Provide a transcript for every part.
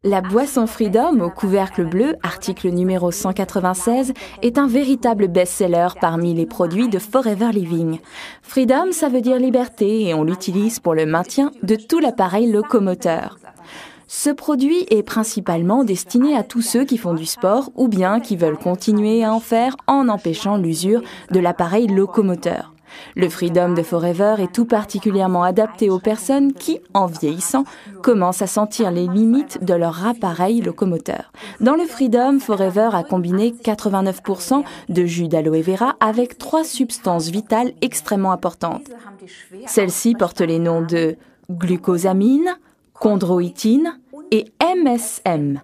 La boisson Freedom au couvercle bleu, article numéro 196, est un véritable best-seller parmi les produits de Forever Living. Freedom, ça veut dire liberté et on l'utilise pour le maintien de tout l'appareil locomoteur. Ce produit est principalement destiné à tous ceux qui font du sport ou bien qui veulent continuer à en faire en empêchant l'usure de l'appareil locomoteur. Le Freedom de Forever est tout particulièrement adapté aux personnes qui, en vieillissant, commencent à sentir les limites de leur appareil locomoteur. Dans le Freedom, Forever a combiné 89% de jus d'aloe vera avec 3 substances vitales extrêmement importantes. Celles-ci portent les noms de glucosamine, chondroïtine et MSM.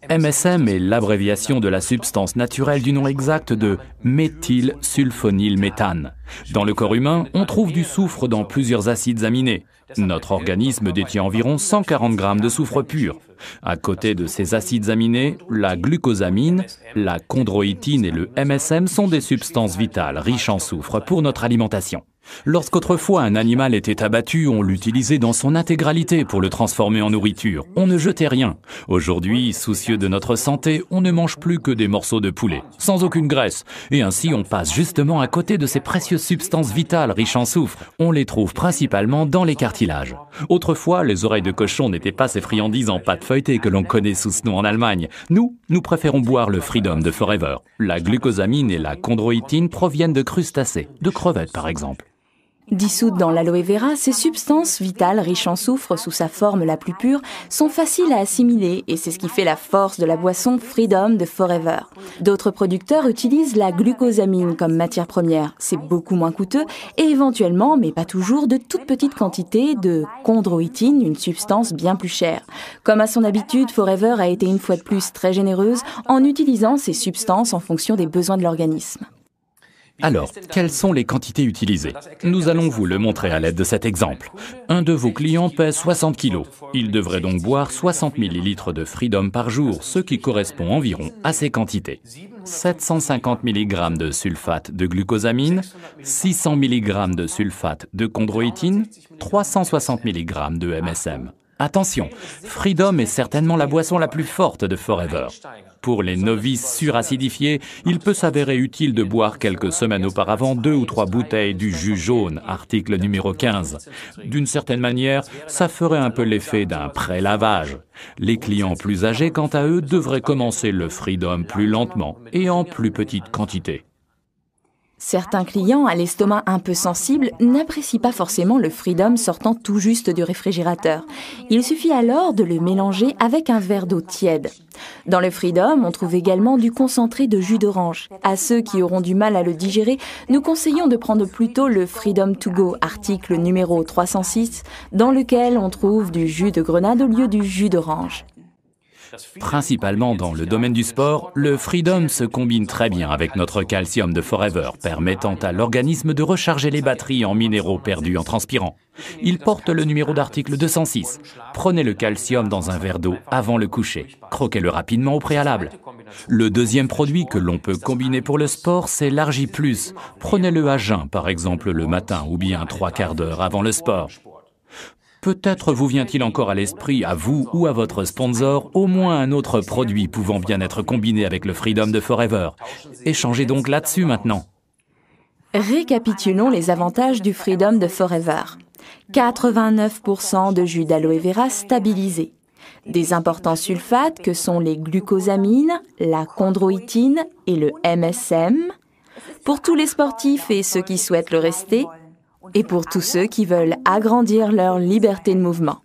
MSM est l'abréviation de la substance naturelle du nom exact de méthylsulfonylméthane. Dans le corps humain, on trouve du soufre dans plusieurs acides aminés. Notre organisme détient environ 140 grammes de soufre pur. À côté de ces acides aminés, la glucosamine, la chondroïtine et le MSM sont des substances vitales riches en soufre pour notre alimentation. Lorsqu'autrefois un animal était abattu, on l'utilisait dans son intégralité pour le transformer en nourriture. On ne jetait rien. Aujourd'hui, soucieux de notre santé, on ne mange plus que des morceaux de poulet, sans aucune graisse. Et ainsi, on passe justement à côté de ces précieuses substances vitales riches en soufre. On les trouve principalement dans les cartilages. Autrefois, les oreilles de cochon n'étaient pas ces friandises en pâte feuilletée que l'on connaît sous ce nom en Allemagne. Nous préférons boire le Freedom de Forever. La glucosamine et la chondroïtine proviennent de crustacés, de crevettes par exemple. Dissoutes dans l'aloe vera, ces substances vitales riches en soufre sous sa forme la plus pure sont faciles à assimiler et c'est ce qui fait la force de la boisson Freedom de Forever. D'autres producteurs utilisent la glucosamine comme matière première. C'est beaucoup moins coûteux et éventuellement, mais pas toujours, de toutes petites quantités de chondroïtine, une substance bien plus chère. Comme à son habitude, Forever a été une fois de plus très généreuse en utilisant ces substances en fonction des besoins de l'organisme. Alors, quelles sont les quantités utilisées? Nous allons vous le montrer à l'aide de cet exemple. Un de vos clients pèse 60 kg. Il devrait donc boire 60 ml de Freedom par jour, ce qui correspond environ à ces quantités. 750 mg de sulfate de glucosamine, 600 mg de sulfate de chondroïtine, 360 mg de MSM. Attention, Freedom est certainement la boisson la plus forte de Forever. Pour les novices suracidifiés, il peut s'avérer utile de boire quelques semaines auparavant 2 ou 3 bouteilles du jus jaune, article numéro 15. D'une certaine manière, ça ferait un peu l'effet d'un pré-lavage. Les clients plus âgés, quant à eux, devraient commencer le Freedom plus lentement et en plus petite quantité. Certains clients à l'estomac un peu sensible n'apprécient pas forcément le Freedom sortant tout juste du réfrigérateur. Il suffit alors de le mélanger avec un verre d'eau tiède. Dans le Freedom, on trouve également du concentré de jus d'orange. À ceux qui auront du mal à le digérer, nous conseillons de prendre plutôt le Freedom to go, article numéro 306, dans lequel on trouve du jus de grenade au lieu du jus d'orange. Principalement dans le domaine du sport, le Freedom se combine très bien avec notre calcium de Forever, permettant à l'organisme de recharger les batteries en minéraux perdus en transpirant. Il porte le numéro d'article 206. Prenez le calcium dans un verre d'eau avant le coucher. Croquez-le rapidement au préalable. Le deuxième produit que l'on peut combiner pour le sport, c'est l'Argi+. Prenez-le à jeun, par exemple le matin ou bien 3/4 d'heure avant le sport. Peut-être vous vient-il encore à l'esprit, à vous ou à votre sponsor, au moins un autre produit pouvant bien être combiné avec le Freedom de Forever. Échangez donc là-dessus maintenant. Récapitulons les avantages du Freedom de Forever. 89% de jus d'aloe vera stabilisé. Des importants sulfates que sont les glucosamines, la chondroïtine et le MSM. Pour tous les sportifs et ceux qui souhaitent le rester. Et pour tous ceux qui veulent agrandir leur liberté de mouvement.